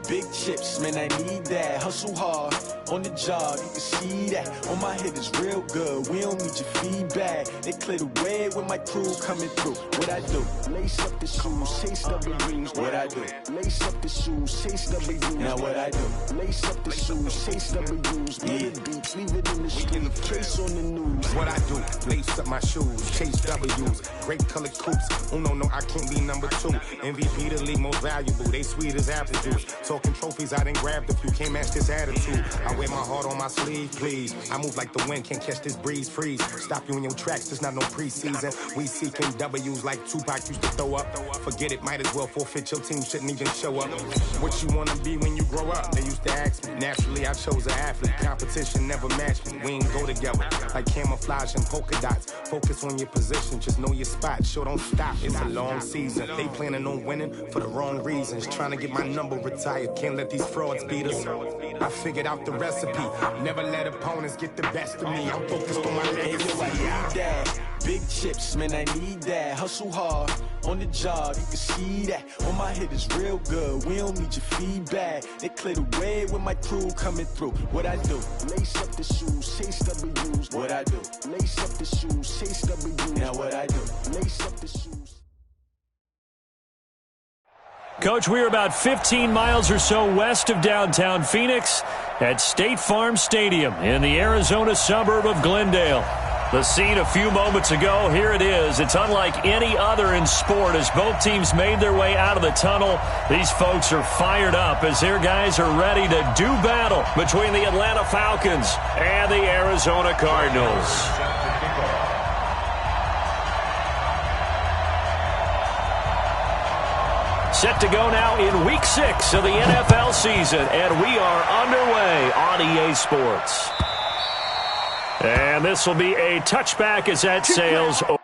Big chips, man, I need that. Hustle hard on the job, you can see that. On my head is real good, we don't need your feedback. They clear the way with my crew coming through. What I do? Lace up the shoes, chase W's. What I do? Lace up the shoes, chase W's. Now what I do? Lace up the shoes, chase W's. Blow the beats, leave it in the street, case on the news. What I do? Lace up my shoes, chase W's. Great colored coops. Oh no, I can't be number 2. MVP the league most valuable. They sweet as apple juice. Talking trophies, I done grabbed a few. Can't match this attitude. I wear my heart on my sleeve, please. I move like the wind, can't catch this breeze, freeze. Stop you in your tracks, there's not no preseason. We seeking W's like Tupac used to throw up. Forget it, might as well forfeit. Your team shouldn't even show up. What you wanna be when you grow up? They used to ask me. Naturally, I chose an athlete. Competition never matched me. We ain't go together like camouflage and polka dots. Focus on your position, just know your spot. Sure, don't stop. It's a long season. They planning on winning for the wrong reasons. Trying to get my number retired. Can't let these frauds beat us. I figured out the recipe. Never let opponents get the best of me. I'm focused on my legacy. I need that. Big chips, man, I need that. Hustle hard on the job, you can see that. On my head is real good, we don't need your feedback. They clear the way with my crew coming through. What I do? Lace up the shoes, chase W's. What I do? Lace up the shoes, chase W's. Now what I do? Lace up the shoes. Coach, we're about 15 miles or so west of downtown Phoenix at State Farm Stadium in the Arizona suburb of Glendale. The scene a few moments ago, here it is. It's unlike any other in sport as both teams made their way out of the tunnel. These folks are fired up as their guys are ready to do battle between the Atlanta Falcons and the Arizona Cardinals. Set to go now in Week 6 of the NFL season, and we are underway on EA Sports. And this will be a touchback as that sails over.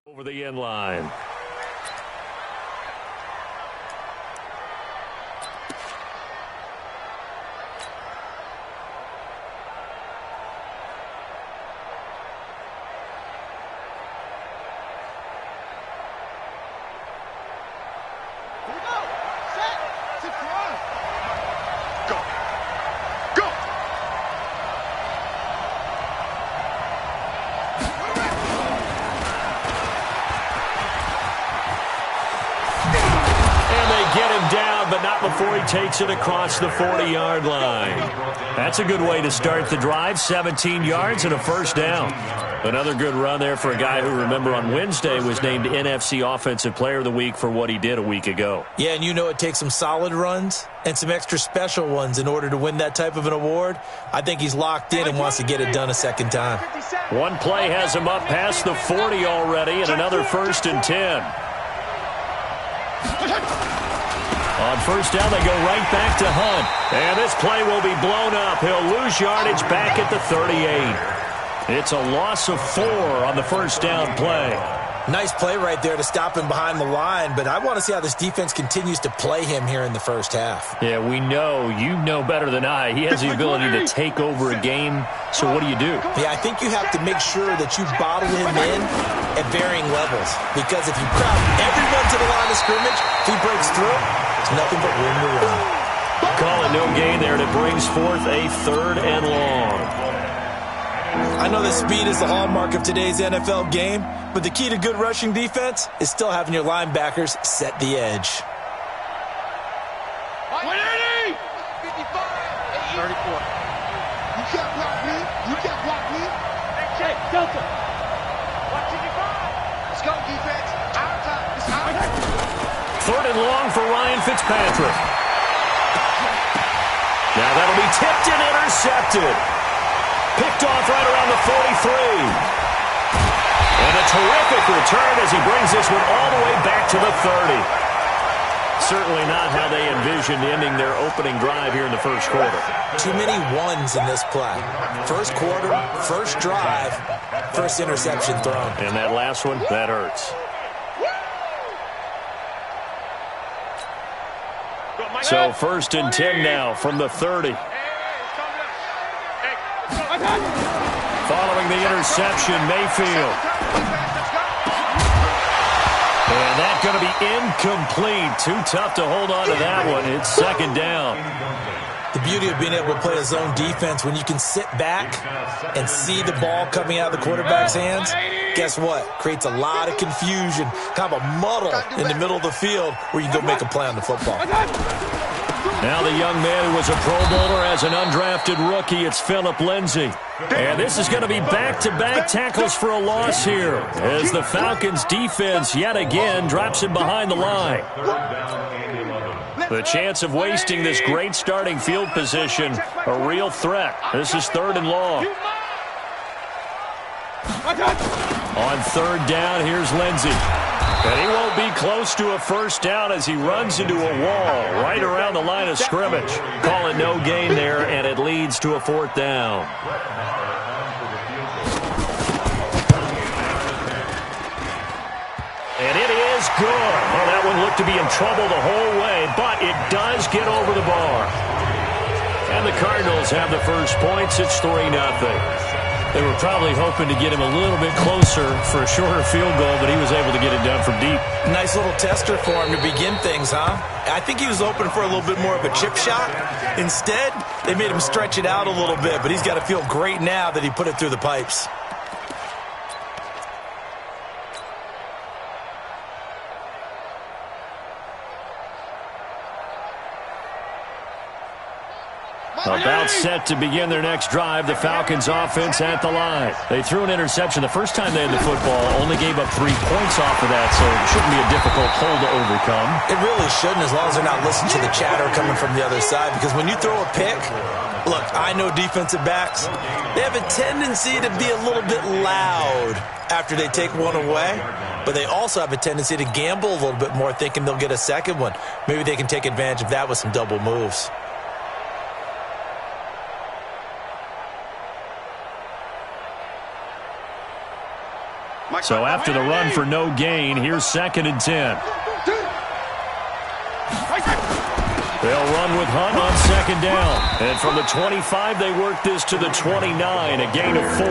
Over the end line. to get him down, but not before he takes it across the 40-yard line. That's a good way to start the drive, 17 yards and a first down. Another good run there for a guy who, remember, on Wednesday was named NFC Offensive Player of the Week for what he did a week ago. Yeah, and you know it takes some solid runs and some extra special ones in order to win that type of an award. I think he's locked in and wants to get it done a second time. One play has him up past the 40 already, and another 1st and 10. On first down, they go right back to Hunt. And this play will be blown up. He'll lose yardage back at the 38. It's a loss of 4 on the first down play. Nice play right there to stop him behind the line, but I want to see how this defense continues to play him here in the first half. Yeah, we know. You know better than I. He has the ability to take over a game, so what do? Yeah, I think you have to make sure that you bottle him in at varying levels, because if you crowd everyone to the line of scrimmage, if he breaks through, there's nothing but room to run. Call it no gain there, and it brings forth a 3rd and long. I know that speed is the hallmark of today's NFL game, but the key to good rushing defense is still having your linebackers set the edge. 180! 55! 34. You can't block me. You can't block me. Hey, Delta. 155. Let's go, defense. Out of time. It's out of time. 3rd and long for Ryan Fitzpatrick. Now that'll be tipped and intercepted. Picked off right around the 43. And a terrific return as he brings this one all the way back to the 30. Certainly not how they envisioned ending their opening drive here in the first quarter. Too many ones in this play. First quarter, first drive, first interception thrown. And that last one, that hurts. So 1st and 10 now from the 30. Following the interception, Mayfield. And that's going to be incomplete. Too tough to hold on to that one. It's 2nd down. The beauty of being able to play a zone defense, when you can sit back and see the ball coming out of the quarterback's hands, guess what? Creates a lot of confusion, kind of a muddle in the middle of the field where you can go make a play on the football. Now the young man who was a Pro Bowler as an undrafted rookie, it's Phillip Lindsay. And this is going to be back-to-back tackles for a loss here as the Falcons' defense yet again drops him behind the line. The chance of wasting this great starting field position, a real threat. This is 3rd and long. On 3rd down, here's Lindsay. And he won't be close to a first down as he runs into a wall right around the line of scrimmage. Call it no gain there, and it leads to a 4th down. And it is good. Well, that one looked to be in trouble the whole way, but it does get over the bar. And the Cardinals have the first points. It's 3-0. They were probably hoping to get him a little bit closer for a shorter field goal, but he was able to get it done from deep. Nice little tester for him to begin things, huh? I think he was hoping for a little bit more of a chip shot. Instead, they made him stretch it out a little bit, but he's got to feel great now that he put it through the pipes. About set to begin their next drive, the Falcons offense at the line. They threw an interception the first time they had the football, only gave up 3 points off of that, so it shouldn't be a difficult hole to overcome. It really shouldn't, as long as they're not listening to the chatter coming from the other side, because when you throw a pick, look, I know defensive backs, they have a tendency to be a little bit loud after they take one away, but they also have a tendency to gamble a little bit more, thinking they'll get a second one. Maybe they can take advantage of that with some double moves. So after the run for no gain, here's 2nd and 10. They'll run with Hunt on 2nd down. And from the 25, they work this to the 29, a gain of 4.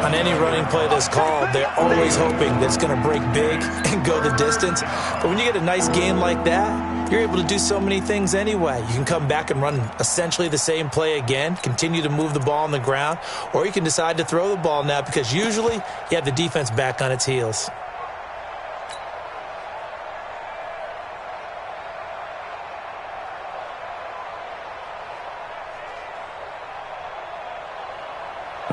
On any running play that's called, they're always hoping that it's going to break big and go the distance. But when you get a nice gain like that, you're able to do so many things anyway. You can come back and run essentially the same play again, continue to move the ball on the ground, or you can decide to throw the ball now because usually you have the defense back on its heels.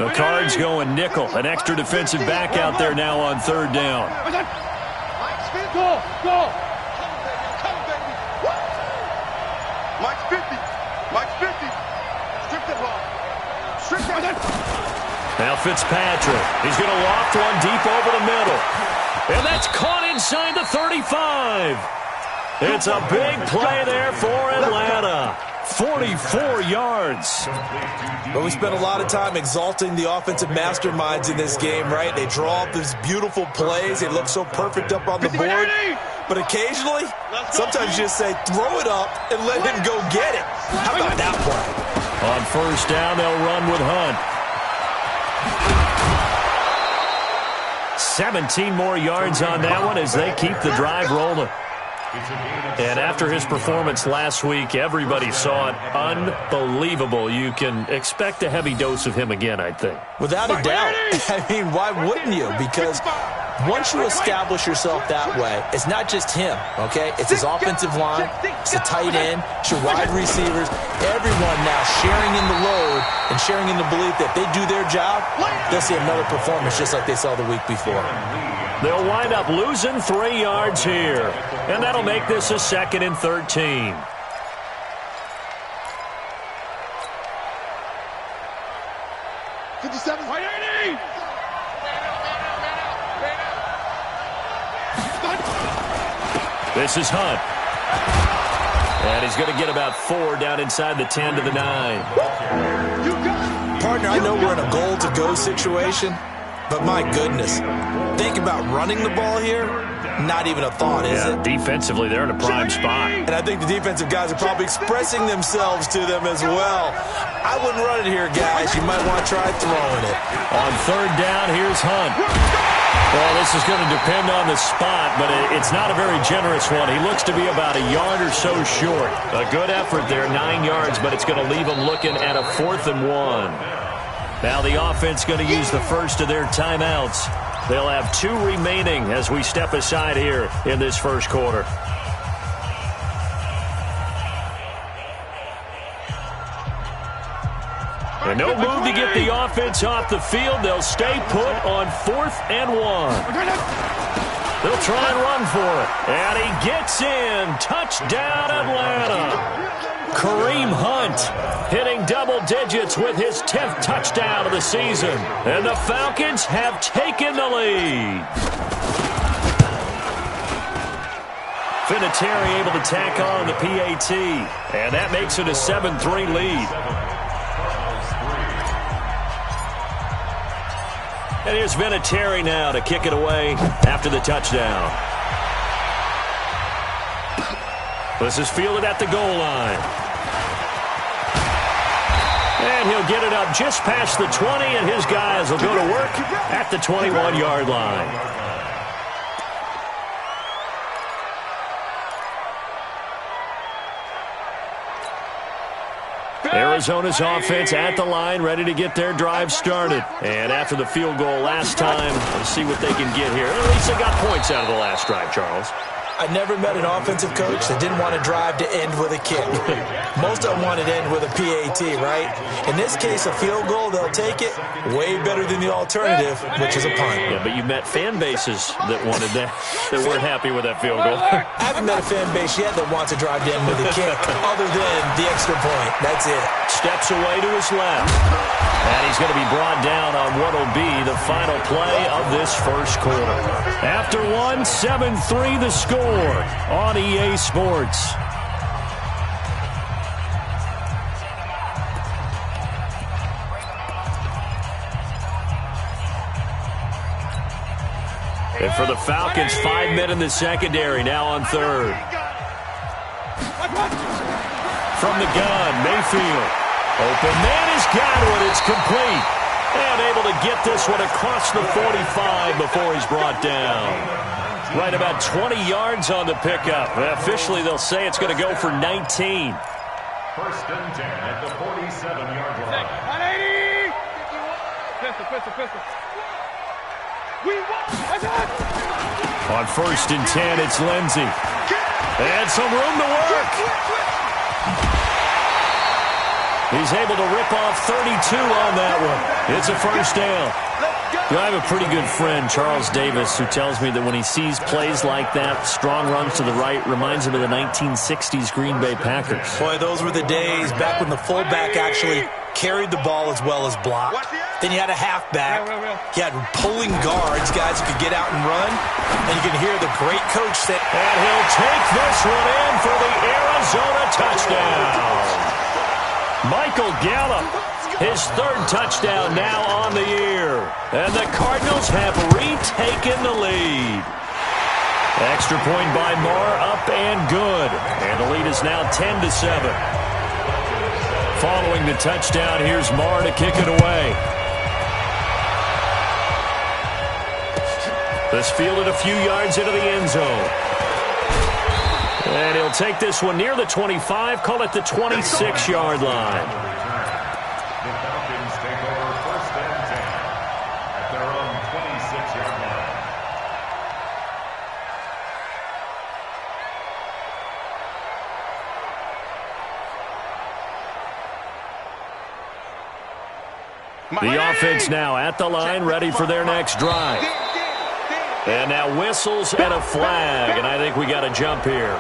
The Cards going nickel. An extra defensive back out there now on third down. Go. Come, baby. Mike's 50. Mike's 50. Strip the ball. Strip that. Now Fitzpatrick. He's going to loft one deep over the middle. And that's caught inside the 35. It's a big play there for Atlanta. 44 yards. But we spent a lot of time exalting the offensive masterminds in this game, right? They draw up these beautiful plays. They look so perfect up on the board. But occasionally, sometimes you just say, throw it up and let him go get it. How about that play? On first down, they'll run with Hunt. 17 more yards on that one as they keep the drive rolling. And after his performance last week, everybody saw it. Unbelievable. You can expect a heavy dose of him again, I think. Without a doubt. I mean, why wouldn't you? Because once you establish yourself that way, it's not just him, okay? It's his offensive line, it's the tight end, it's your wide receivers, everyone now sharing in the load and sharing in the belief that they do their job, they'll see another performance just like they saw the week before. They'll wind up losing 3 yards here, and that'll make this a 2nd and 13. This is Hunt. And he's going to get about 4 down inside the 10 to the 9. Partner, I know we're in a goal-to-go situation, but my goodness, think about running the ball here. Not even a thought, is it? Defensively, they're in a prime spot. And I think the defensive guys are probably expressing themselves to them as well. I wouldn't run it here, guys. You might want to try throwing it. On third down, here's Hunt. Well, this is going to depend on the spot, but it's not a very generous one. He looks to be about a yard or so short. A good effort there, 9 yards, but it's going to leave him looking at a 4th and 1. Now the offense going to use the first of their timeouts. They'll have 2 remaining as we step aside here in this first quarter. And no move to get the offense off the field. They'll stay put on 4th and 1. They'll try and run for it. And he gets in. Touchdown, Atlanta. Kareem Hunt hitting double digits with his 10th touchdown of the season. And the Falcons have taken the lead. Vinatieri able to tack on the PAT. And that makes it a 7-3 lead. And here's Vinatieri now to kick it away after the touchdown. This is fielded at the goal line. And he'll get it up just past the 20, and his guys will go to work at the 21-yard line. Arizona's offense at the line, ready to get their drive started. And after the field goal last time, let's see what they can get here. At least they got points out of the last drive, Charles. I never met an offensive coach that didn't want to drive to end with a kick. Most of them wanted to end with a PAT, right? In this case, a field goal, they'll take it. Way better than the alternative, which is a punt. Yeah, but you met fan bases that wanted that, that weren't happy with that field goal. I haven't met a fan base yet that wants to drive to end with a kick, other than the extra point. That's it. Steps away to his left. And he's going to be brought down on what will be the final play of this first quarter. After 7-3 the score on EA Sports. And for the Falcons, 5 men in the secondary, now on third. From the gun, Mayfield. Open man is Godwin. It's complete. And able to get this one across the 45 before he's brought down. Right about 20 yards on the pickup. Officially, they'll say it's going to go for 19. First and 10 at the 47-yard line. 180! Pistol. On first and 10, it's Lindsey. And some room to work. He's able to rip off 32 on that one. It's a first down. I have a pretty good friend, Charles Davis, who tells me that when he sees plays like that, strong runs to the right, reminds him of the 1960s Green Bay Packers. Boy, those were the days back when the fullback actually carried the ball as well as blocked. Then you had a halfback. You had pulling guards, guys who could get out and run. And you can hear the great coach say, and he'll take this one in for the Arizona touchdown. Michael Gallup, his third touchdown now on the year. And the Cardinals have retaken the lead. Extra point by Marr, up and good. And the lead is now 10-7. Following the touchdown, here's Marr to kick it away. This fielded a few yards into the end zone. And he'll take this one near the 25, call it the 26-yard line. The Falcons take over first and 10 at their own 26-yard line. The offense now at the line, ready for their next drive. And now whistles and a flag, and I think we got a jump here.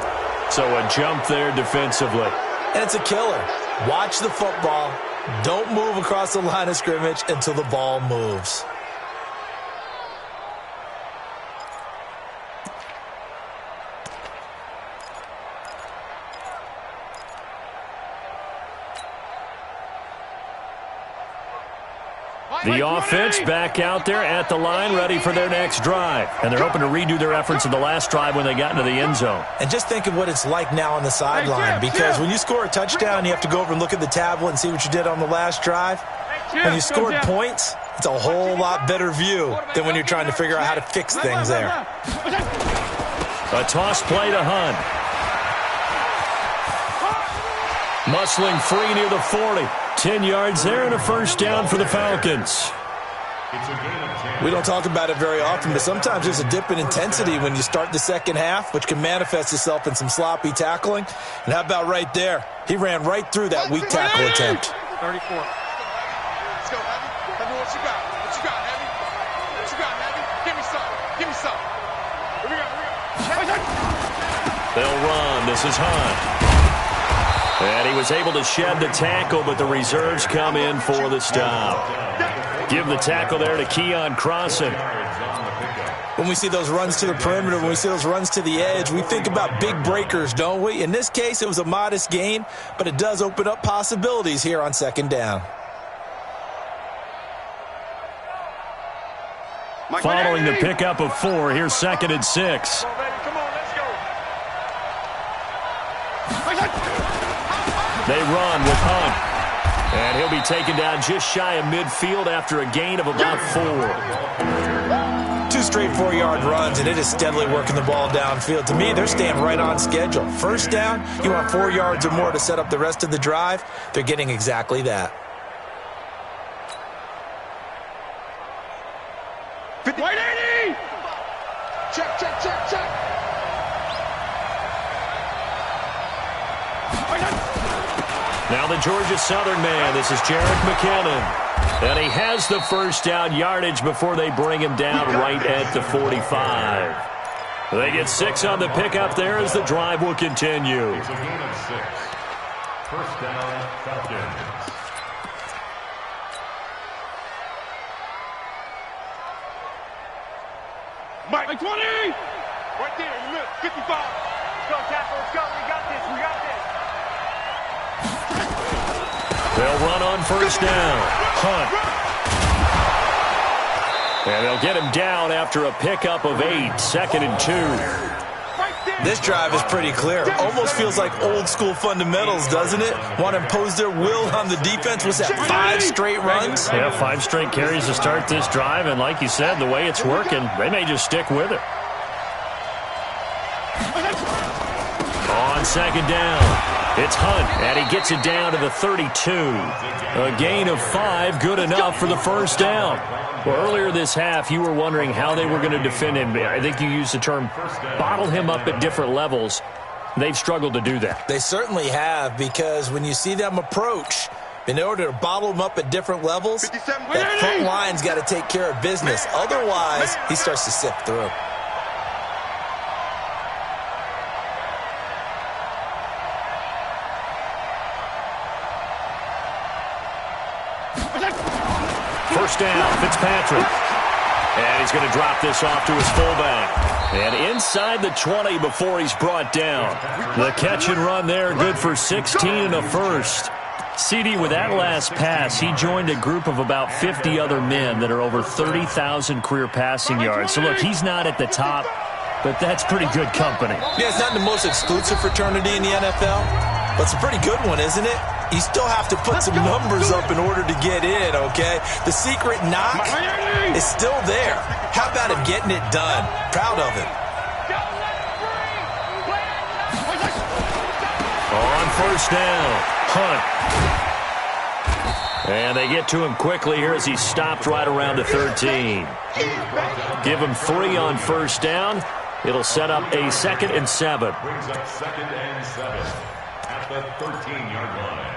So a jump there defensively. And it's a killer. Watch the football. Don't move across the line of scrimmage until the ball moves. The offense back out there at the line, ready for their next drive. And they're hoping to redo their efforts in the last drive when they got into the end zone. And just think of what it's like now on the sideline, because when you score a touchdown, you have to go over and look at the tablet and see what you did on the last drive. When you scored points, it's a whole lot better view than when you're trying to figure out how to fix things there. A toss play to Hunt. Muscling free near the 40. 10 yards there and a first down for the Falcons. We don't talk about it very often, but sometimes there's a dip in intensity when you start the second half, which can manifest itself in some sloppy tackling. And how about right there? He ran right through that weak tackle attempt. 34. Let's go, Heavy. Heavy, what you got? What you got, Heavy? What you got, Heavy? Give me some. Give me some. Here we go. They'll run. This is Hunt. And he was able to shed the tackle, but the reserves come in for the stop. Give the tackle there to Keon Crossan. When we see those runs to the perimeter, when we see those runs to the edge, we think about big breakers, don't we? In this case, it was a modest gain, but it does open up possibilities here on second down. Following the pickup of 4, here's 2nd and 6. They run with Hunt. And he'll be taken down just shy of midfield after a gain of about 4. 2 straight 4-yard runs, and it is steadily working the ball downfield. To me, they're staying right on schedule. First down, you want 4 yards or more to set up the rest of the drive. They're getting exactly that. 180! Check, check, check, check. Now the Georgia Southern man, this is Jerick McKinnon. And he has the first down yardage before they bring him down right at the 45. They get 6 on the pickup there as the drive will continue. It's a gain of 6. First down, Falcons. Mike 20! Right there in the middle, 55. Let's go, tackle, let's go. We got this, we got this. They'll run on first down. Hunt. And they'll get him down after a pickup of 8. 2nd and 2. This drive is pretty clear. Almost feels like old school fundamentals, doesn't it? Want to impose their will on the defense. Was that 5 straight runs? Yeah, 5 straight carries to start this drive. And like you said, the way it's working, they may just stick with it. On second down. It's Hunt, and he gets it down to the 32. A gain of 5, good enough for the first down. Well, earlier this half, you were wondering how they were going to defend him. I think you used the term bottle him up at different levels. They've struggled to do that. They certainly have, because when you see them approach, In order to bottle him up at different levels, that front line's got to take care of business. Otherwise, he starts to sift through. First down, Fitzpatrick. And he's going to drop this off to his fullback. And inside the 20 before he's brought down. The catch and run there, good for 16 and a first. CD, with that last pass, he joined a group of about 50 other men that are over 30,000 career passing yards. So, look, he's not at the top, but that's pretty good company. Yeah, it's not the most exclusive fraternity in the NFL, but it's a pretty good one, isn't it? You still have to put some numbers up in order to get in, okay? The secret knock is still there. How about him getting it done? Proud of him. On first down, Hunt. And they get to him quickly here as he stopped right around the 13. Give him 3 on first down. It'll set up a 2nd and 7. Brings up 2nd and 7 at the 13-yard line.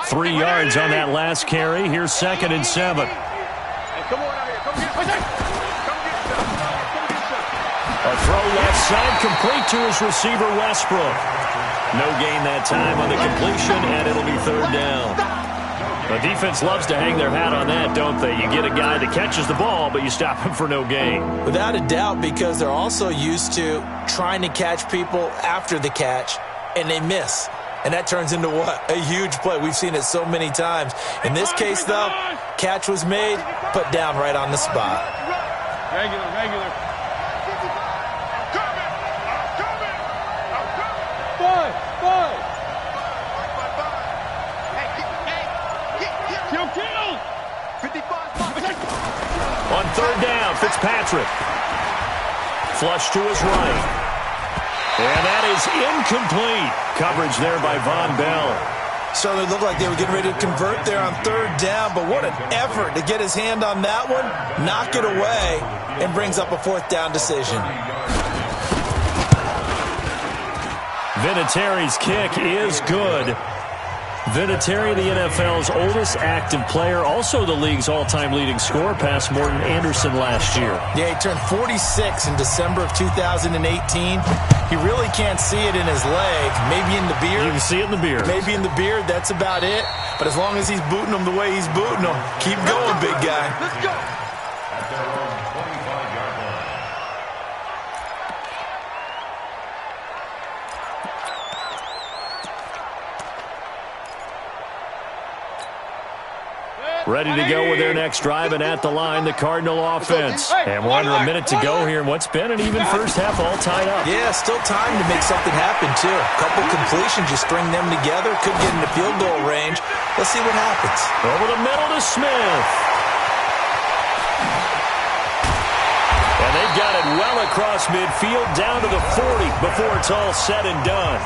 Three yards on that last carry. Here's 2nd and 7. Hey, come on out here. Come get some. A throw left side, complete to his receiver, Westbrook. No gain that time on the completion, and it'll be 3rd down. The defense loves to hang their hat on that, don't they? You get a guy that catches the ball, but you stop him for no gain. Without a doubt, because they're also used to trying to catch people after the catch, and they miss. And that turns into what? A huge play. We've seen it so many times. In this case, though, catch was made, put down right on the spot. Regular. Kill. 55. On 3rd down, Fitzpatrick. Flush to his right. And that is incomplete. Coverage there by Von Bell. So it looked like they were getting ready to convert there on 3rd down, but what an effort to get his hand on that one, knock it away, and brings up a 4th down decision. Vinatieri's kick is good. Vinatieri, the NFL's oldest active player, also the league's all-time leading scorer, past Morton Anderson last year. Yeah, he turned 46 in December of 2018. He really can't see it in his leg. Maybe in the beard. You can see it in the beard. Maybe in the beard, that's about it. But as long as he's booting him the way he's booting him, keep going, big guy. Let's go. At their own 25-yard line. Ready to go with their next drive, and at the line, the Cardinal offense. And we're under a minute to go here in what's been an even first half, all tied up. Yeah, still time to make something happen, too. A couple completions, you string them together, could get into field goal range. Let's see what happens. Over the middle to Smith. And they've got it well across midfield, down to the 40 before it's all said and done.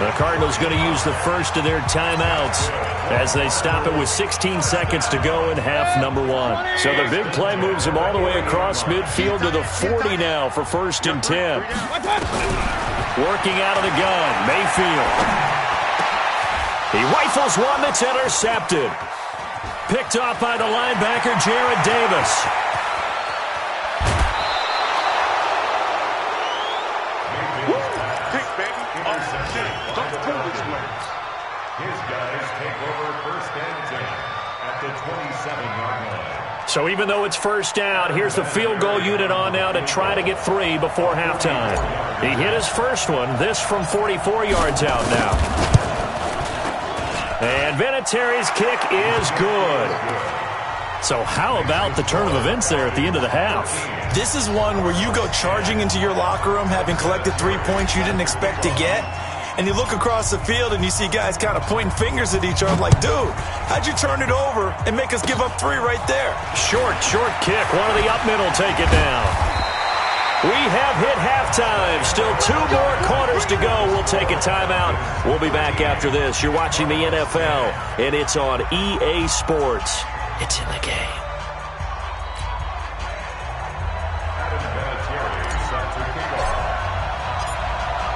The Cardinals going to use the first of their timeouts as they stop it with 16 seconds to go in half number 1. So the big play moves them all the way across midfield to the 40 now for 1st and 10. Working out of the gun, Mayfield. He rifles one that's intercepted. Picked off by the linebacker, Jared Davis. His guys take over 1st and 10 at the 27-yard line. So even though it's 1st down, here's the field goal unit on now to try to get 3 before halftime. He hit his first one, this from 44 yards out now. And Vinatieri's kick is good. So how about the turn of events there at the end of the half? This is one where you go charging into your locker room having collected 3 points you didn't expect to get. And you look across the field and you see guys kind of pointing fingers at each other like, dude, how'd you turn it over and make us give up 3 right there? Short kick. One of the up middle take it down. We have hit halftime. Still 2 more quarters to go. We'll take a timeout. We'll be back after this. You're watching the NFL, and it's on EA Sports. It's in the game.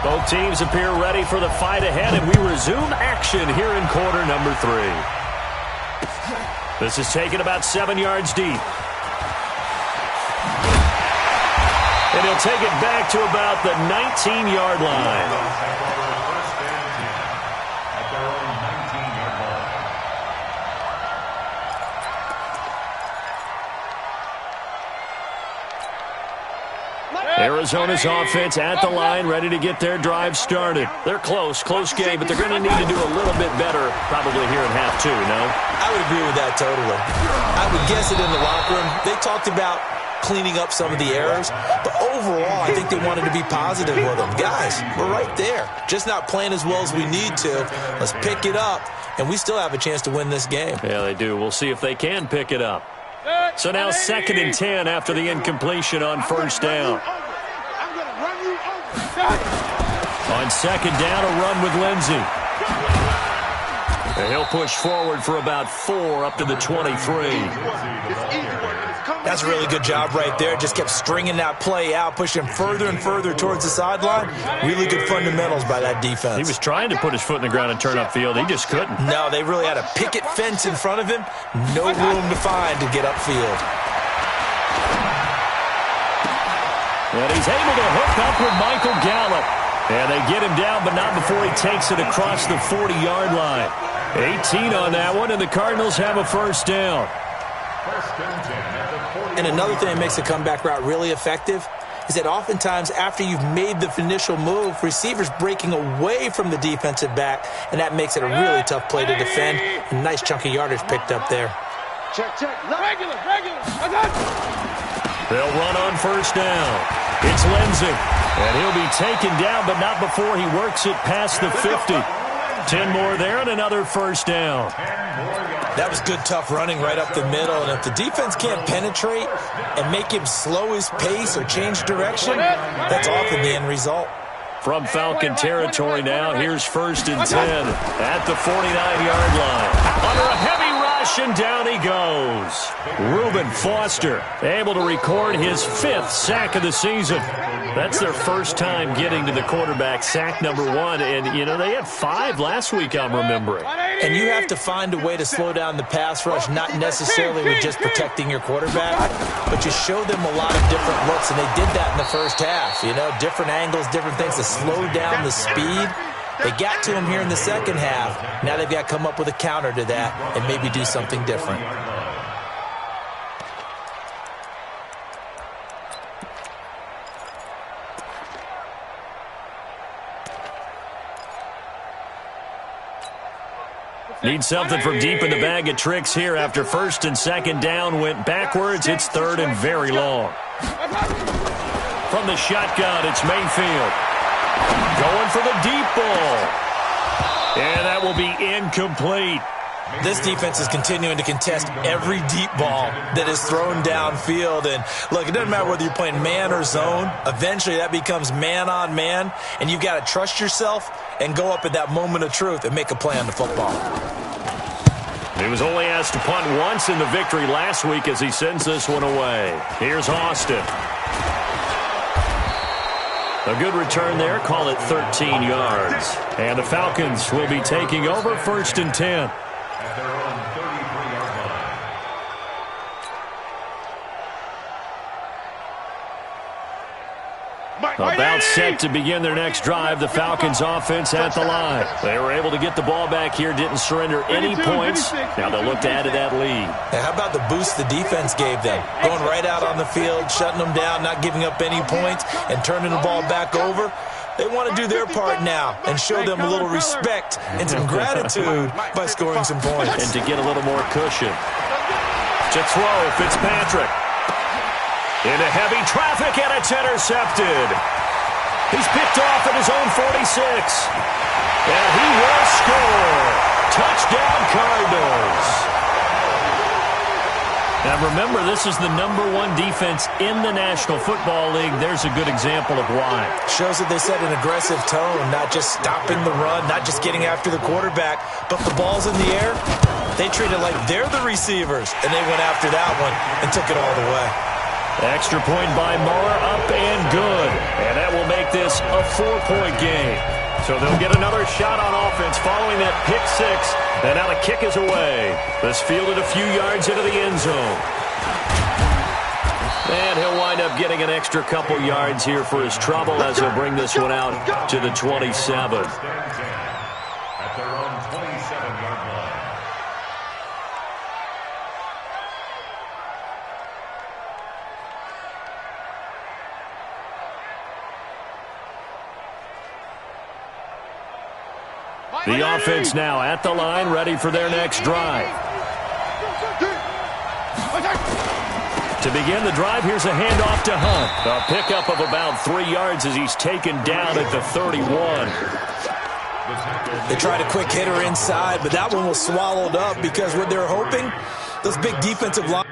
Both teams appear ready for the fight ahead, and we resume action here in quarter number 3. This is taken about 7 yards deep. And he'll take it back to about the 19-yard line. Arizona's offense at the line, ready to get their drive started. They're close game, but they're going to need to do a little bit better probably here in half 2, no? I would agree with that totally. I would guess it in the locker room. They talked about cleaning up some of the errors, but overall, I think they wanted to be positive with them. Guys, we're right there. Just not playing as well as we need to. Let's pick it up, and we still have a chance to win this game. Yeah, they do. We'll see if they can pick it up. So now 2nd and 10 after the incompletion on first down. On 2nd down, a run with Lindsey. And he'll push forward for about 4 up to the 23. That's a really good job right there. Just kept stringing that play out, pushing further and further towards the sideline. Really good fundamentals by that defense. He was trying to put his foot in the ground and turn upfield. He just couldn't. No, they really had a picket fence in front of him. No room to find to get upfield. And he's able to hook up with Michael Gallup. And they get him down, but not before he takes it across the 40-yard line. 18 on that one, and the Cardinals have a first down. And another thing that makes the comeback route really effective is that oftentimes after you've made the initial move, receivers breaking away from the defensive back, and that makes it a really tough play to defend. A nice chunk of yardage picked up there. Check. Regular. They'll run on first down. It's Lindsey, and he'll be taken down, but not before he works it past the 50. 10 more there and another first down. That was good, tough running right up the middle, and if the defense can't penetrate and make him slow his pace or change direction, that's often the end result. From Falcon territory now, here's 1st and 10 at the 49-yard line. Under a heavy rush, and down he goes. Reuben Foster able to record his 5th sack of the season. That's their first time getting to the quarterback, sack number 1. And, you know, they had 5 last week, I'm remembering. And you have to find a way to slow down the pass rush, not necessarily with just protecting your quarterback, but you show them a lot of different looks, and they did that in the first half. You know, different angles, different things to slow down the speed. They got to him here in the second half. Now they've got to come up with a counter to that and maybe do something different. Need something from deep in the bag of tricks here after 1st and 2nd down went backwards. It's 3rd and very long. From the shotgun, it's Mayfield. Going for the deep ball. And that will be incomplete. This defense is continuing to contest every deep ball that is thrown downfield. And, look, it doesn't matter whether you're playing man or zone. Eventually, that becomes man on man, and you've got to trust yourself and go up at that moment of truth and make a play on the football. He was only asked to punt once in the victory last week as he sends this one away. Here's Austin. A good return there. Call it 13 yards. And the Falcons will be taking over 1st and 10. At their own 33-yard line. About set to begin their next drive, the Falcons offense at the line. They were able to get the ball back here, didn't surrender any points. Now they'll look to add to that lead. Now, how about the boost the defense gave them? Going right out on the field, shutting them down, not giving up any points, and turning the ball back over. They want to do their part now and show them a little respect and some gratitude by scoring some points. And to get a little more cushion. To throw, Fitzpatrick. Into heavy traffic, and it's intercepted. He's picked off at his own 46. And he will score. Touchdown, Cardinals. Now remember, this is the #1 defense in the National Football League. There's a good example of why. Shows that they set an aggressive tone, not just stopping the run, not just getting after the quarterback, but the ball's in the air. They treat it like they're the receivers, and they went after that one and took it all the way. Extra point by Muller, up and good. And that will make this a 4-point game. So they'll get another shot on offense following that pick six. And now the kick is away. This fielded a few yards into the end zone. And he'll wind up getting an extra couple yards here for his trouble as he'll bring this one out to the 27. At their own 27-yard line. The offense now at the line, ready for their next drive. To begin the drive, here's a handoff to Hunt. A pickup of about 3 yards as he's taken down at the 31. They tried a quick hitter inside, but that one was swallowed up because what they're hoping, those big defensive line.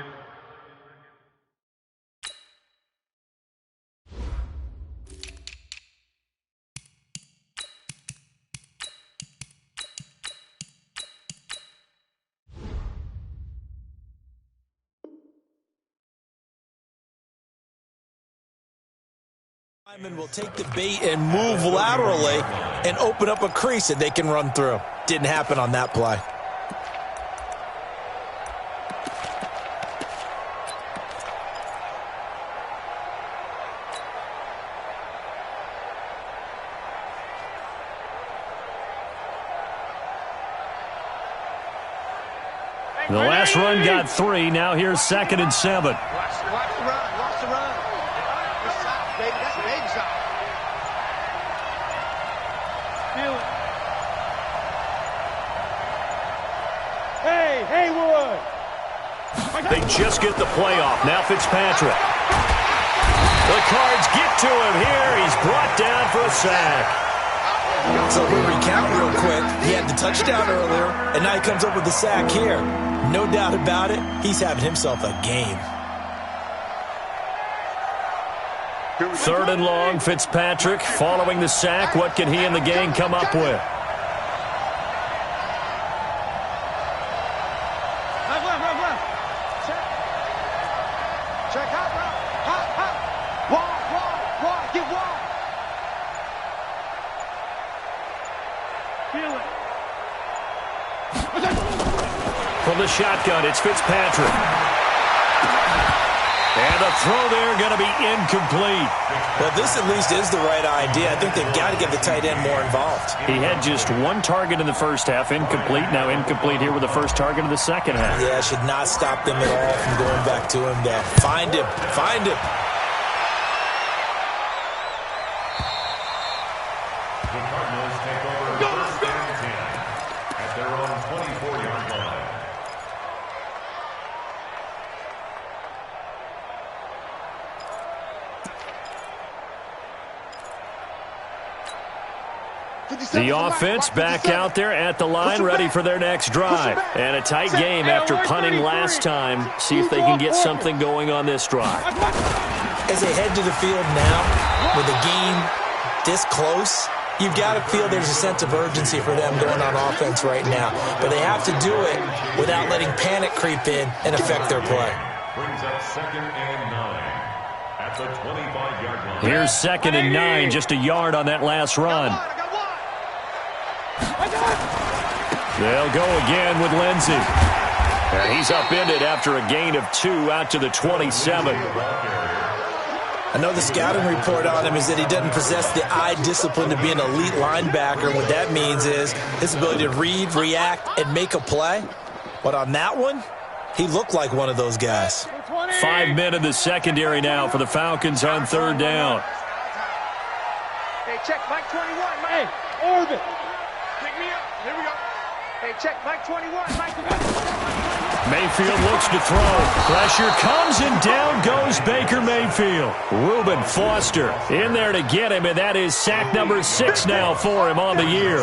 Will take the bait and move laterally and open up a crease that they can run through. Didn't happen on that play. The last run got 3. Now here's 2nd and 7. Watch the run. Watch the run. That's shot, baby. That's a baby shot. Feel it. Hey, Haywood. They just get the play off. Now Fitzpatrick. The Cards get to him here. He's brought down for a sack. So we'll recount real quick. He had the touchdown earlier, and now he comes up with the sack here. No doubt about it, he's having himself a game. 3rd and long, Fitzpatrick following the sack. What can he and the gang come up with? Left. Check hot, hot. Wide. Get wide. Feel it. From the shotgun, it's Fitzpatrick. And the throw there going to be incomplete. Well, this at least is the right idea. I think they've got to get the tight end more involved. He had just 1 target in the first half, incomplete. Now incomplete here with the first target of the second half. Yeah, should not stop them at all from going back to him there. Find him. The Cardinals take over 1st and 10 at their own 24-yard line. The offense back out there at the line, ready for their next drive. And a tight game after punting last time. See if they can get something going on this drive. As they head to the field now, with the game this close, you've got to feel there's a sense of urgency for them going on offense right now. But they have to do it without letting panic creep in and affect their play. Brings up 2nd and 9 at the 25-yard line. Here's 2nd and 9, just a yard on that last run. They'll go again with Lindsey. And he's upended after a gain of 2 out to the 27. I know the scouting report on him is that he doesn't possess the eye discipline to be an elite linebacker. And what that means is his ability to read, react, and make a play. But on that one, he looked like one of those guys. 5 men in the secondary now for the Falcons on 3rd down. Hey, check Mike 21. Hey, Orbit. Pick me up. Here we go. Hey, check Mike 21. Mayfield looks to throw. Pressure comes, and down goes Baker Mayfield. Reuben Foster in there to get him, and that is sack number 6 now for him on the year.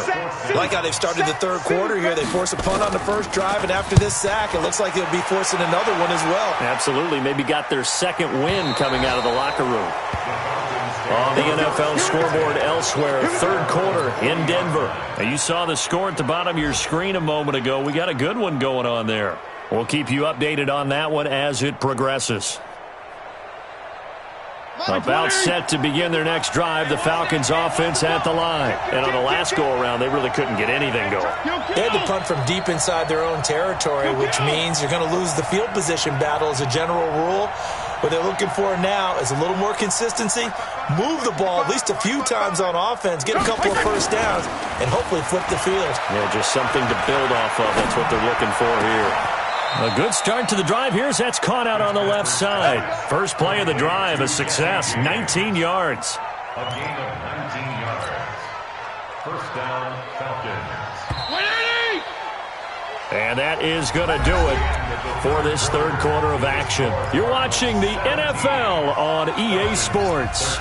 Like how they've started the third quarter here. They force a punt on the first drive, and after this sack, it looks like they'll be forcing another one as well. Absolutely. Maybe got their second win coming out of the locker room. On the NFL scoreboard elsewhere, third quarter in Denver. Now, you saw the score at the bottom of your screen a moment ago. We got a good one going on there. We'll keep you updated on that one as it progresses. About set to begin their next drive, the Falcons offense at the line. And on the last go-around, they really couldn't get anything going. They had to punt from deep inside their own territory, which means you're going to lose the field position battle as a general rule. What they're looking for now is a little more consistency, move the ball at least a few times on offense, get a couple of first downs, and hopefully flip the field. Yeah, just something to build off of. That's what they're looking for here. A good start to the drive here as that's caught out on the left side. First play of the drive, a success, 19 yards. A gain of 19 yards. First down, Falcons. 180! And that is going to do it for this third quarter of action. You're watching the NFL on EA Sports.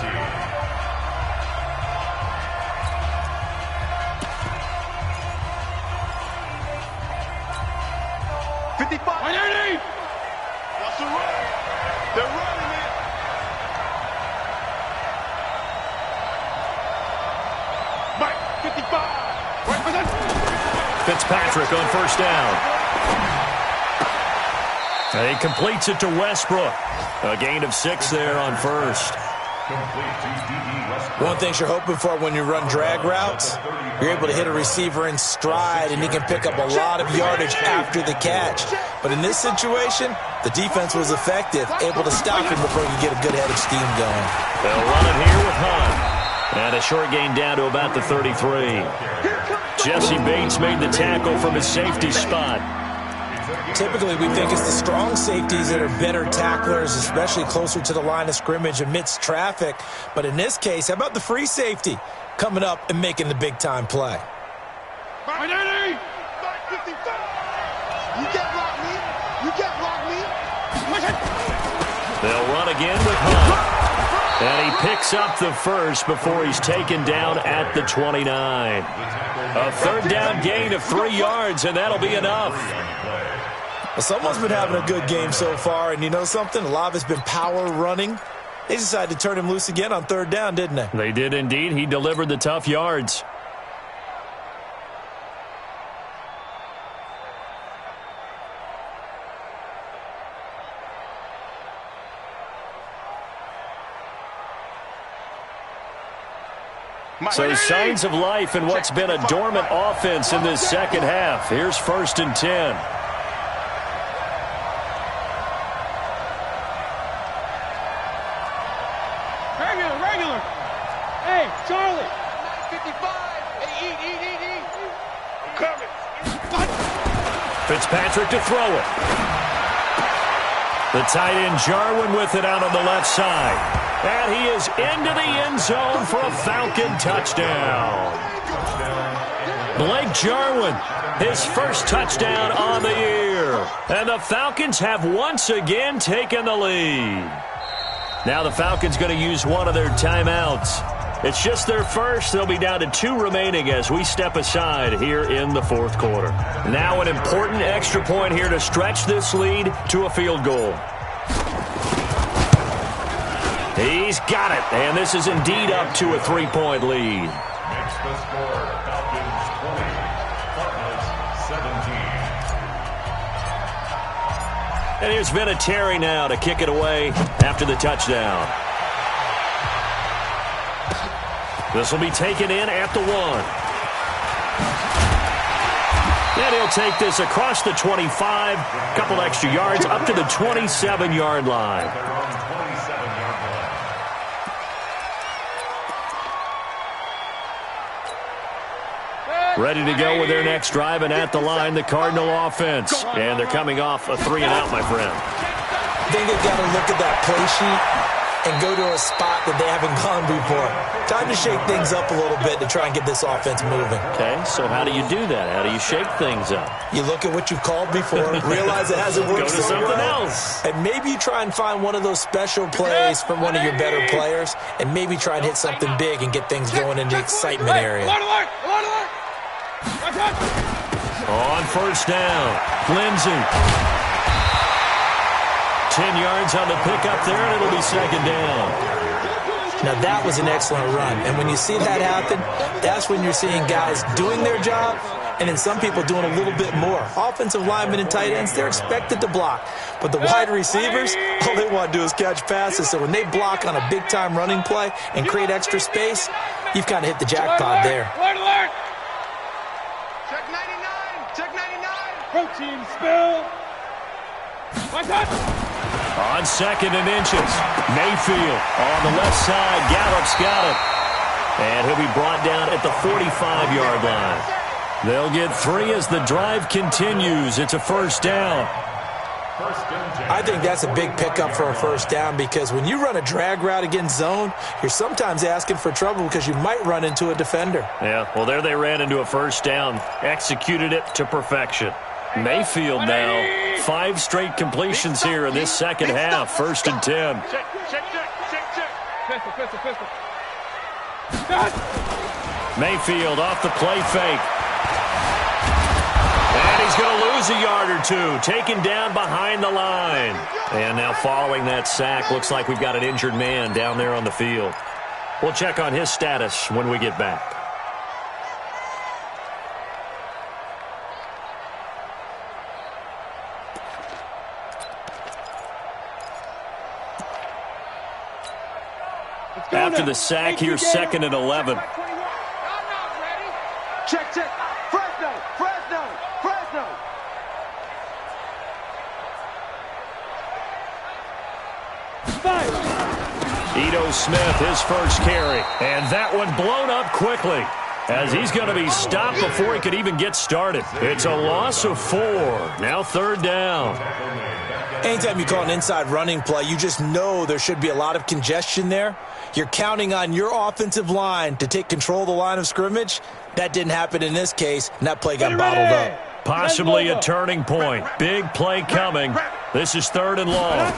55. 180! That's a run. They're running it. Mike, 55. Right for that. Fitzpatrick on first down. He completes it to Westbrook. A gain of 6 there on first. One of the things you're hoping for when you run drag routes, you're able to hit a receiver in stride, and he can pick up a lot of yardage after the catch. But in this situation, the defense was effective, able to stop him before he could get a good head of steam going. They'll run it here with Hunt. And a short gain down to about the 33. Jesse Bates made the tackle from his safety spot. Typically, we think it's the strong safeties that are better tacklers, especially closer to the line of scrimmage amidst traffic. But in this case, how about the free safety coming up and making the big-time play? 180! 55! You can't block me! You can't block me! They'll run again with Hunt. And he picks up the first before he's taken down at the 29. A third down gain of 3 yards, and that'll be enough. Well, someone's been having a good game so far, and you know something? A lot of it's been power running. They decided to turn him loose again on third down, didn't they? They did indeed. He delivered the tough yards. So signs of life in what's been a dormant offense in this second half. Here's 1st and 10. Regular. Hey, Charlie. 55. Hey, eat. I'm coming. Fitzpatrick to throw it. The tight end Jarwin with it out on the left side. And he is into the end zone for a Falcon touchdown. Blake Jarwin, his first touchdown on the year. And the Falcons have once again taken the lead. Now the Falcons going to use one of their timeouts. It's just their first. They'll be down to 2 remaining as we step aside here in the fourth quarter. Now an important extra point here to stretch this lead to a field goal. He's got it, and this is indeed up to a 3-point lead. Makes the score Falcons 20, Cardinals 17. And here's Vinatieri now to kick it away after the touchdown. This will be taken in at the 1. And he'll take this across the 25, couple extra yards up to the 27-yard line. Ready to go with their next drive, and at the line, the Cardinal offense. And they're coming off a 3-and-out, my friend. I think they've got to look at that play sheet and go to a spot that they haven't gone before. Time to shake things up a little bit to try and get this offense moving. Okay, so how do you do that? How do you shake things up? You look at what you've called before, realize it hasn't worked Go to so something well, else. and maybe you try and find one of those special plays from one of your better players, and maybe try and hit something big and get things going in the excitement area. On first down, Lindsey. 10 yards on the pickup there, and it'll be second down. Now, that was an excellent run, and when you see that happen, that's when you're seeing guys doing their job, and then some people doing a little bit more. Offensive linemen and tight ends, they're expected to block, but the wide receivers, all they want to do is catch passes, so when they block on a big-time running play and create extra space, you've kind of hit the jackpot there. Check 99. Check 99. Protein spill. My touch. On second and inches, Mayfield on the left side. Gallup's got it. And he'll be brought down at the 45-yard line. They'll get 3 as the drive continues. It's a first down. I think that's a big pickup for a first down because when you run a drag route against zone, you're sometimes asking for trouble because you might run into a defender. Yeah, well, there they ran into a first down. Executed it to perfection. Mayfield now, 5 straight completions here in this second half. First and 10. Check. Pistol. Mayfield off the play fake. And he's going to lose a yard or two. Taken down behind the line. And now following that sack, looks like we've got an injured man down there on the field. We'll check on his status when we get back. After the sack, here's second and 11. Check. Fresno. Ito Smith, his first carry. And that one blown up quickly as he's going to be stopped before he could even get started. It's a loss of 4. Now third down. Anytime you call an inside running play, you just know there should be a lot of congestion there. You're counting on your offensive line to take control of the line of scrimmage. That didn't happen in this case, and that play got bottled up. Possibly a turning point. Big play coming. This is third and long.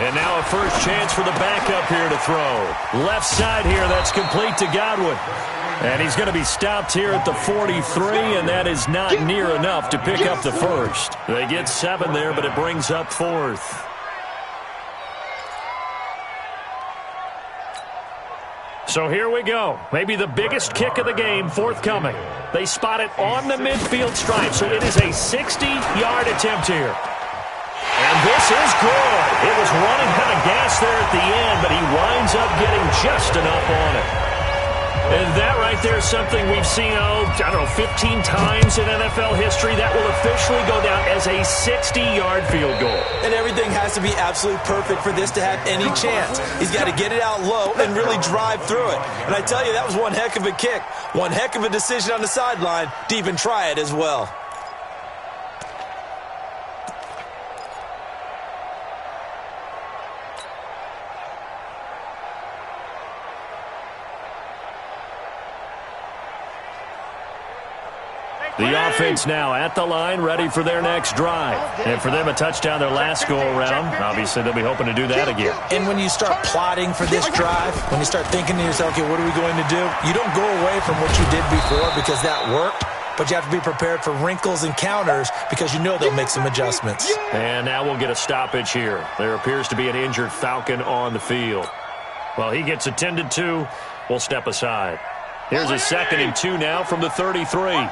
And now a first chance for the backup here to throw. Left side here, that's complete to Godwin. And he's going to be stopped here at the 43, and that is not near enough to pick up the first. They get 7 there, but it brings up 4th. So here we go. Maybe the biggest kick of the game forthcoming. They spot it on the midfield stripe, so it is a 60-yard attempt here. And this is good. It was running out of gas there at the end, but he winds up getting just enough on it. And that right there is something we've seen, 15 times in NFL history. That will officially go down as a 60-yard field goal. And everything has to be absolutely perfect for this to have any chance. He's got to get it out low and really drive through it. And I tell you, that was one heck of a kick. One heck of a decision on the sideline to even try it as well. The offense now at the line, ready for their next drive. And for them, a touchdown their last go-around. Obviously, they'll be hoping to do that again. And when you start plotting for this drive, when you start thinking to yourself, okay, what are we going to do? You don't go away from what you did before because that worked, but you have to be prepared for wrinkles and counters because you know they'll make some adjustments. And now we'll get a stoppage here. There appears to be an injured Falcon on the field. Well, he gets attended to. We'll step aside. Here's a 2nd and 2 now from the 33.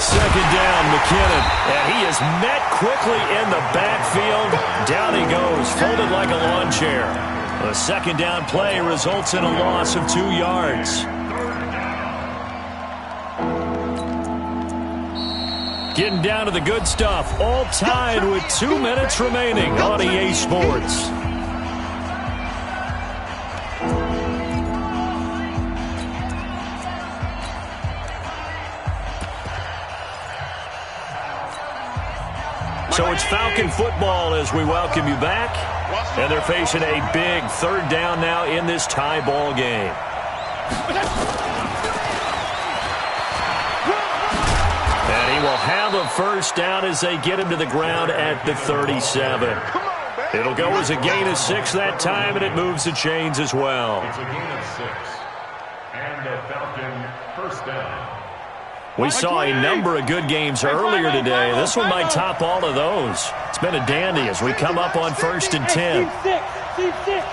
Second down, McKinnon, and he is met quickly in the backfield. Down he goes, folded like a lawn chair. A second down play results in a loss of 2 yards. Getting down to the good stuff, all tied with 2 minutes remaining on EA Sports. So it's Falcon football as we welcome you back. And they're facing a big third down now in this tie ball game. And he will have a first down as they get him to the ground at the 37. It'll go as a gain of 6 that time, and it moves the chains as well. It's a gain of 6. And a Falcon first down. We saw a number of good games earlier today. This one might top all of those. It's been a dandy as we come up on 1st and 10. Team 6.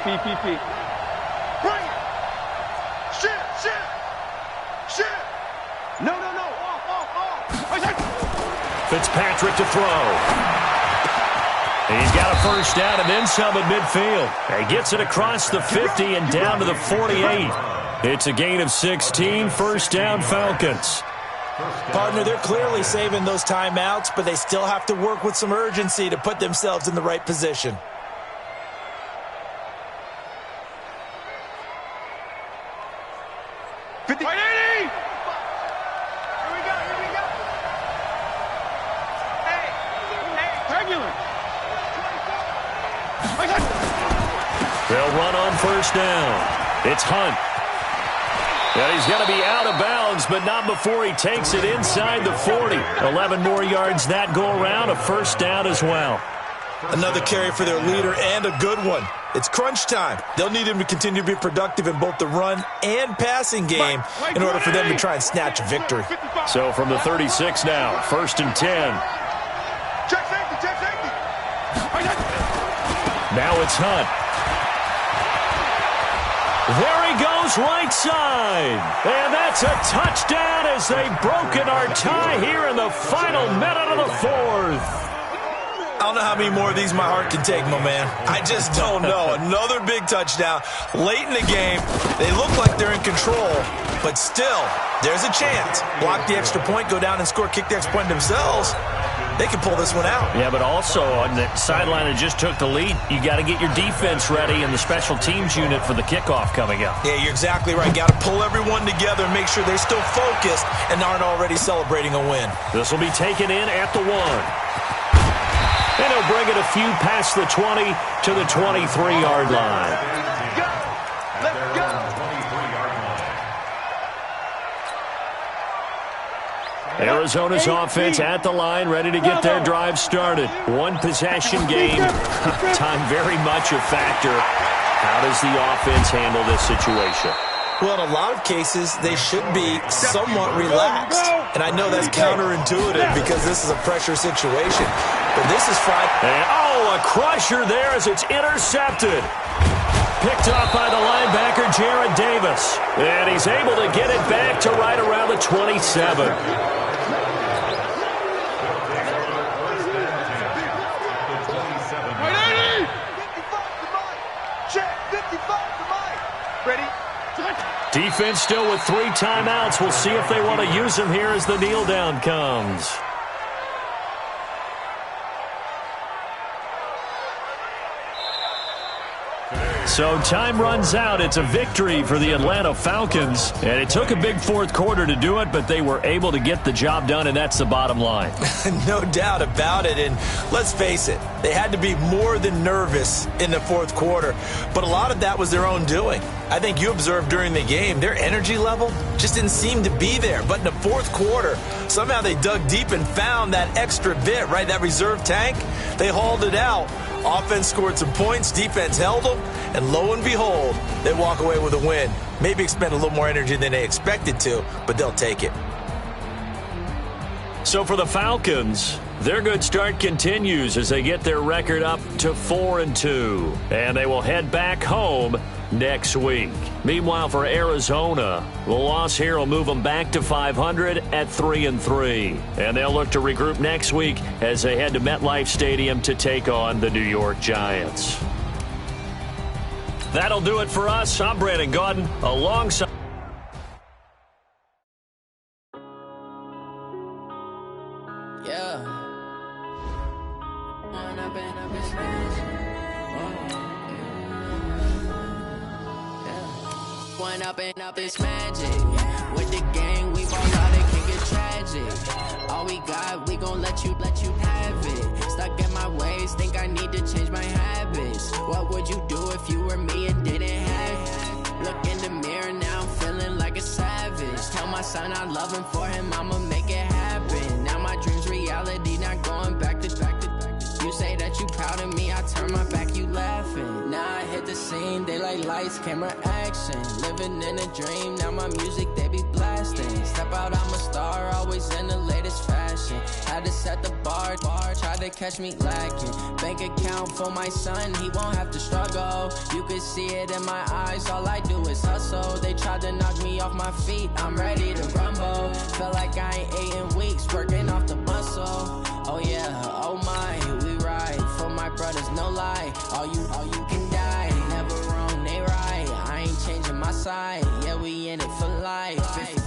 PPP. Bring it. Shit. No. Off. Fitzpatrick to throw. He's got a first down and then some at midfield. He gets it across the 50 and down to the 48. It's a gain of 16, first down Falcons. Partner, they're clearly saving those timeouts, but they still have to work with some urgency to put themselves in the right position. They'll run on first down. It's Hunt. And he's going to be out of bounds, but not before he takes it inside the 40. 11 more yards that go around, a first down as well. Another carry for their leader and a good one. It's crunch time. They'll need him to continue to be productive in both the run and passing game in order for them to try and snatch a victory. So from the 36 now, 1st and 10. Check safety. Now it's Hunt. There he goes right side. And that's a touchdown as they've broken our tie here in the final minute of the 4th. I don't know how many more of these my heart can take, my man. I just don't know. Another big touchdown late in the game. They look like they're in control, but still, there's a chance. Block the extra point, go down and score, kick the extra point themselves. They can pull this one out. Yeah, but also on the sideline that just took the lead, you got to get your defense ready and the special teams unit for the kickoff coming up. Yeah, you're exactly right. Got to pull everyone together and make sure they're still focused and aren't already celebrating a win. This will be taken in at the 1. And he'll bring it a few past the 20 to the 23-yard line. Let's go. Arizona's offense at the line, ready to get their drive started. One possession game. Time very much a factor. How does the offense handle this situation? Well, in a lot of cases, they should be somewhat relaxed. And I know that's counterintuitive because this is a pressure situation. But this is Friday. And, a crusher there as it's intercepted. Picked off by the linebacker, Jared Davis. And he's able to get it back to right around the 27. Defense still with 3 timeouts. We'll see if they want to use them here as the kneel down comes. So time runs out. It's a victory for the Atlanta Falcons. And it took a big 4th quarter to do it, but they were able to get the job done, and that's the bottom line. No doubt about it. And let's face it, they had to be more than nervous in the 4th quarter. But a lot of that was their own doing. I think you observed during the game, their energy level just didn't seem to be there. But in the 4th quarter, somehow they dug deep and found that extra bit, right? That reserve tank. They hauled it out. Offense scored some points, defense held them, and lo and behold, they walk away with a win. Maybe expend a little more energy than they expected to, but they'll take it. So for the Falcons, their good start continues as they get their record up to 4-2, and they will head back home next week. Meanwhile, for Arizona, the loss here will move them back to 500 at 3-3. And they'll look to regroup next week as they head to MetLife Stadium to take on the New York Giants. That'll do it for us. I'm Brandon Gaudin, alongside... Up and up, it's magic. With the gang, we ball out, it can get tragic. magic. All we got, we gon' let you have it. Stuck in my ways, think I need to change my habits. What would you do if you were me and didn't have it? Look in the mirror now, I'm feeling like a savage. Tell my son I love him, for him I'ma make it happen. Now my dream's reality, not going back to. You say that you proud of me, I turn my back, you laughing. Now I hit the scene, they like lights, camera, action. Living in a dream, now my music, they be blasting. Step out, I'm a star, always in the latest fashion. Had to set the bar, try to catch me lacking. Bank account for my son, he won't have to struggle. You can see it in my eyes, all I do is hustle. They tried to knock me off my feet, I'm ready to rumble. Felt like I ain't ate in weeks, working off the muscle. Oh yeah, oh my, we ride for my brothers, no lie. All you can die, never wrong, they right. I ain't changing my side, yeah, we in it for life.